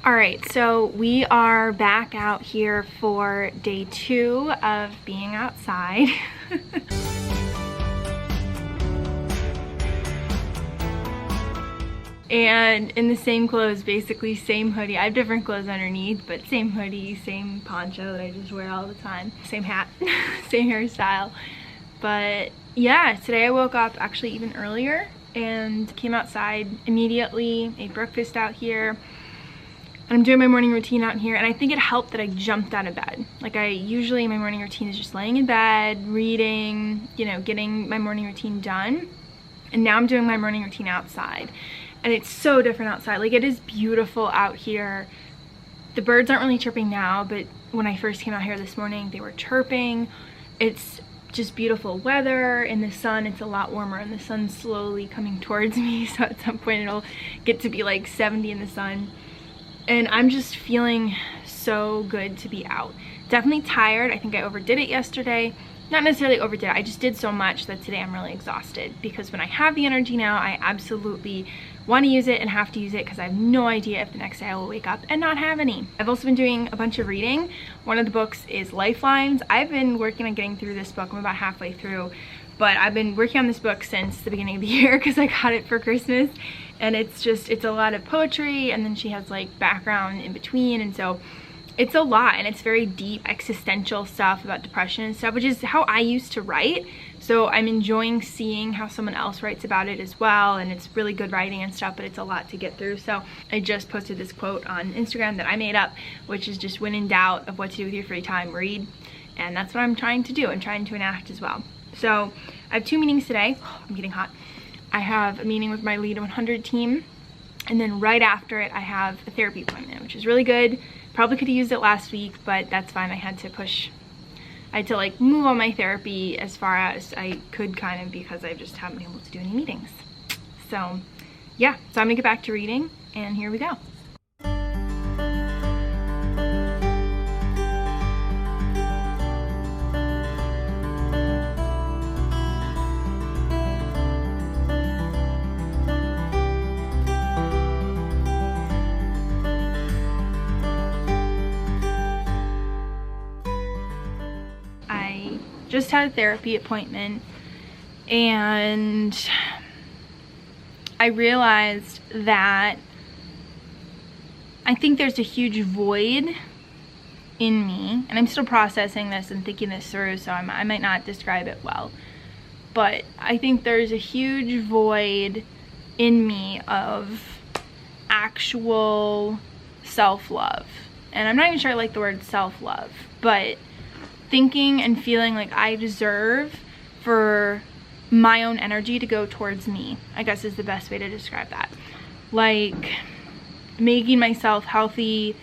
All right, so we are back out here for day 2 of being outside. And in the same clothes, basically same hoodie. I have different clothes underneath, but same hoodie, same poncho that I just wear all the time. Same hat, same hairstyle. But yeah, today I woke up actually even earlier and came outside immediately, ate breakfast out here. And I'm doing my morning routine out here, and I think it helped that I jumped out of bed. Like, usually my morning routine is just laying in bed, reading, you know, getting my morning routine done. And now I'm doing my morning routine outside. And it's so different outside. Like, it is beautiful out here. The birds aren't really chirping now, but when I first came out here this morning, they were chirping. It's just beautiful weather. In the sun, it's a lot warmer, and the sun's slowly coming towards me. So at some point it'll get to be like 70 in the sun. And I'm just feeling so good to be out. Definitely tired. I think I overdid it yesterday. Not necessarily overdid it. I just did so much that today I'm really exhausted, because when I have the energy now, I absolutely want to use it and have to use it, because I have no idea if the next day I will wake up and not have any. I've also been doing a bunch of reading. One of the books is Lifelines. I've been working on getting through this book. I'm about halfway through, but I've been working on this book since the beginning of the year because I got it for Christmas. And it's a lot of poetry, and then she has like background in between, and so it's a lot, and it's very deep existential stuff about depression and stuff, which is how I used to write. So I'm enjoying seeing how someone else writes about it as well, and it's really good writing and stuff, but it's a lot to get through. So I just posted this quote on Instagram that I made up, which is just, when in doubt of what to do with your free time, read. And that's what I'm trying to do and trying to enact as well. So I have 2 meetings today. Oh, I'm getting hot. I have a meeting with my Lead 100 team, and then right after it I have a therapy appointment, which is really good. Probably could have used it last week, but that's fine. I had to like move on my therapy as far as I could, kind of, because I just haven't been able to do any meetings. So yeah, so I'm gonna get back to reading, and here we go. Just had a therapy appointment, and I realized that I think there's a huge void in me, and I'm still processing this and thinking this through, so I might not describe it well, but I think there's a huge void in me of actual self-love. And I'm not even sure I like the word self-love, but thinking and feeling like I deserve for my own energy to go towards me, I guess, is the best way to describe that. Like making myself healthy,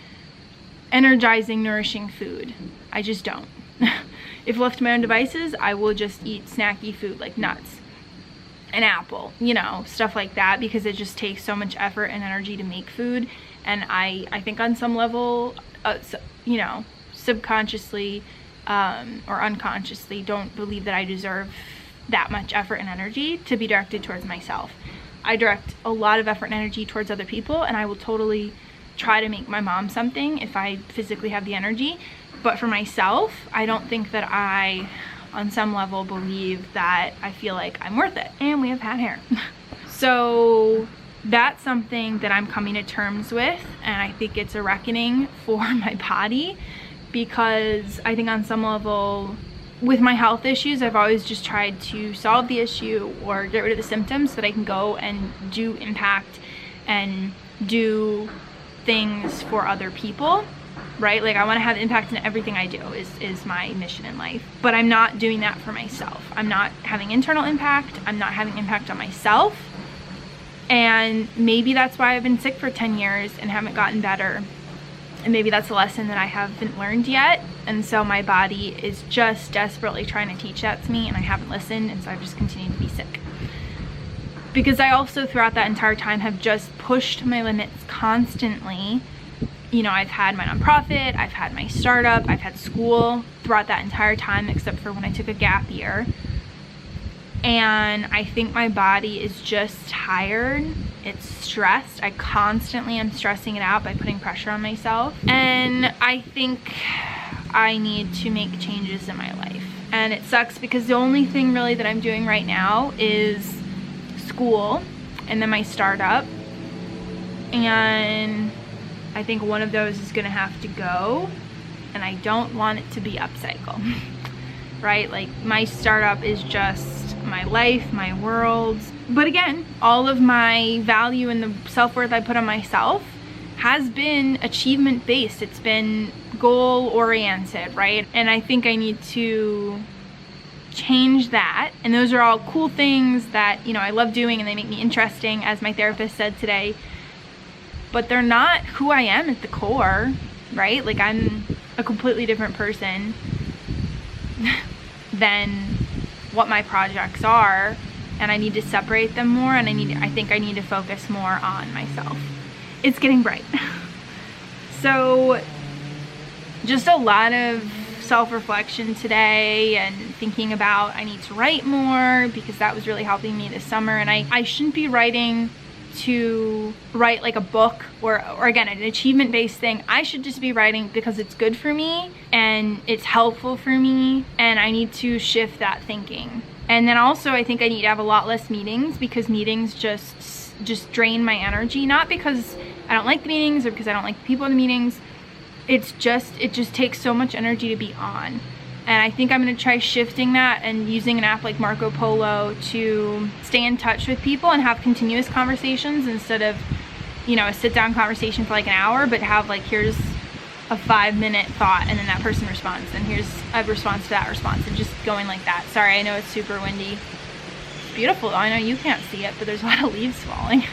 energizing, nourishing food. I just don't. If left to my own devices, I will just eat snacky food like nuts, an apple, you know, stuff like that, because it just takes so much effort and energy to make food. And I think on some level, you know, subconsciously or unconsciously, don't believe that I deserve that much effort and energy to be directed towards myself. I direct a lot of effort and energy towards other people, and I will totally try to make my mom something if I physically have the energy. But for myself, I don't think that I, on some level, believe that I feel like I'm worth it. And we have hat hair. So that's something that I'm coming to terms with, and I think it's a reckoning for my body. Because I think on some level, with my health issues, I've always just tried to solve the issue or get rid of the symptoms so that I can go and do impact and do things for other people, right? Like, I want to have impact in everything I do is my mission in life. But I'm not doing that for myself. I'm not having internal impact. I'm not having impact on myself. And maybe that's why I've been sick for 10 years and haven't gotten better. And maybe that's a lesson that I haven't learned yet, and so my body is just desperately trying to teach that to me, and I haven't listened, and so I've just continued to be sick. Because I also, throughout that entire time, have just pushed my limits constantly. You know, I've had my nonprofit, I've had my startup, I've had school throughout that entire time, except for when I took a gap year. and I think my body is just tired. It's stressed. I constantly am stressing it out by putting pressure on myself, and I think I need to make changes in my life. And it sucks because the only thing really that I'm doing right now is school and then my startup, and I think one of those is gonna have to go, and I don't want it to be upcycle. Right? Like, my startup is just my life, my world. But again, all of my value and the self-worth I put on myself has been achievement based. It's been goal oriented, right? And I think I need to change that. And those are all cool things that, you know, I love doing and they make me interesting, as my therapist said today. But they're not who I am at the core, right? Like, I'm a completely different person than what my projects are, and I need to separate them more, and I think I need to focus more on myself. It's getting bright. So just a lot of self-reflection today, and thinking about I need to write more because that was really helping me this summer. And I shouldn't be writing to write like a book or again, an achievement-based thing. I should just be writing because it's good for me and it's helpful for me, and I need to shift that thinking. And then also I think I need to have a lot less meetings, because meetings just drain my energy. Not because I don't like the meetings or because I don't like the people in the meetings. It just takes so much energy to be on. And I think I'm gonna try shifting that and using an app like Marco Polo to stay in touch with people and have continuous conversations, instead of, you know, a sit-down conversation for like an hour, but have like, here's a 5-minute thought and then that person responds, and here's a response to that response, and just going like that. Sorry, I know it's super windy. It's beautiful though. I know you can't see it, but there's a lot of leaves falling.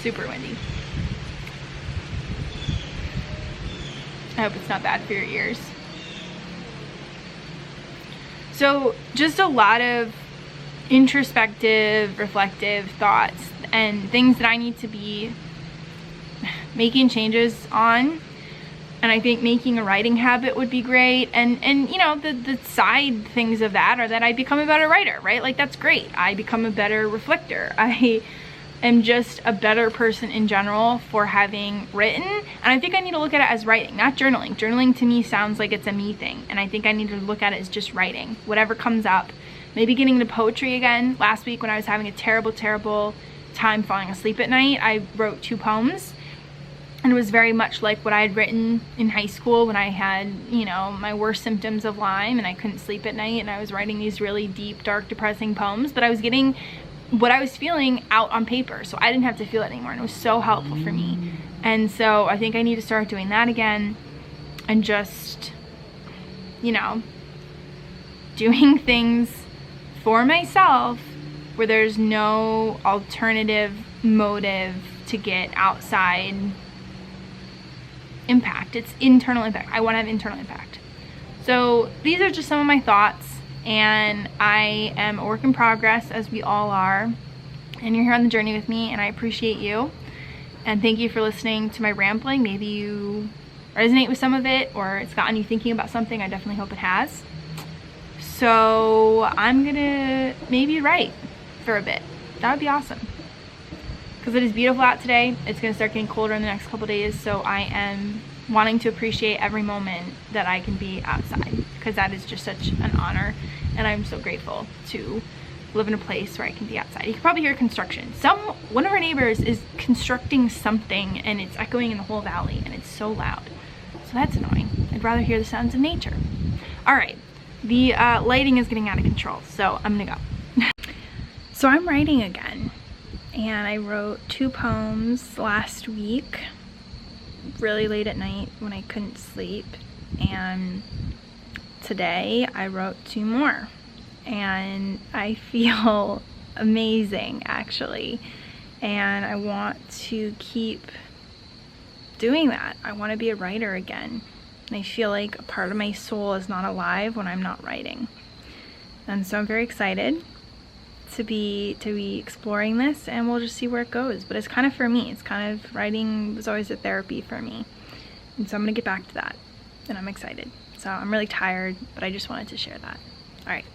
Super windy. I hope it's not bad for your ears. So just a lot of introspective, reflective thoughts and things that I need to be making changes on. And I think making a writing habit would be great. And you know, the side things of that are that I become a better writer, right? Like, that's great. I become a better reflector. I am just a better person in general for having written. And I think I need to look at it as writing, not journaling. Journaling to me sounds like it's a me thing, and I think I need to look at it as just writing, whatever comes up. Maybe getting into poetry again. Last week when I was having a terrible time falling asleep at night, I wrote 2 poems, and it was very much like what I had written in high school when I had, you know, my worst symptoms of Lyme and I couldn't sleep at night, and I was writing these really deep, dark, depressing poems, but I was getting what I was feeling out on paper, so I didn't have to feel it anymore, and it was so helpful for me. And so I think I need to start doing that again, and just, you know, doing things for myself where there's no alternative motive to get outside impact. It's internal impact. I want to have internal impact. So these are just some of my thoughts, and I am a work in progress, as we all are, and you're here on the journey with me, and I appreciate you. And thank you for listening to my rambling. Maybe you resonate with some of it, or it's gotten you thinking about something. I definitely hope it has. So I'm gonna maybe write for a bit. That would be awesome, because it is beautiful out today. It's gonna start getting colder in the next couple days, so I am wanting to appreciate every moment that I can be outside, because that is just such an honor, and I'm so grateful to live in a place where I can be outside. You can probably hear construction. One of our neighbors is constructing something, and it's echoing in the whole valley, and it's so loud. So that's annoying. I'd rather hear the sounds of nature. All right, the lighting is getting out of control, so I'm gonna go. So I'm writing again, and I wrote 2 poems last week, really late at night when I couldn't sleep, and today I wrote 2 more, and I feel amazing, actually, and I want to keep doing that. I want to be a writer again, and I feel like a part of my soul is not alive when I'm not writing, and so I'm very excited to be exploring this, and we'll just see where it goes. But it's kind of for me. It's kind of, writing was always a therapy for me, and so I'm gonna get back to that, and I'm excited. So I'm really tired, but I just wanted to share that. All right.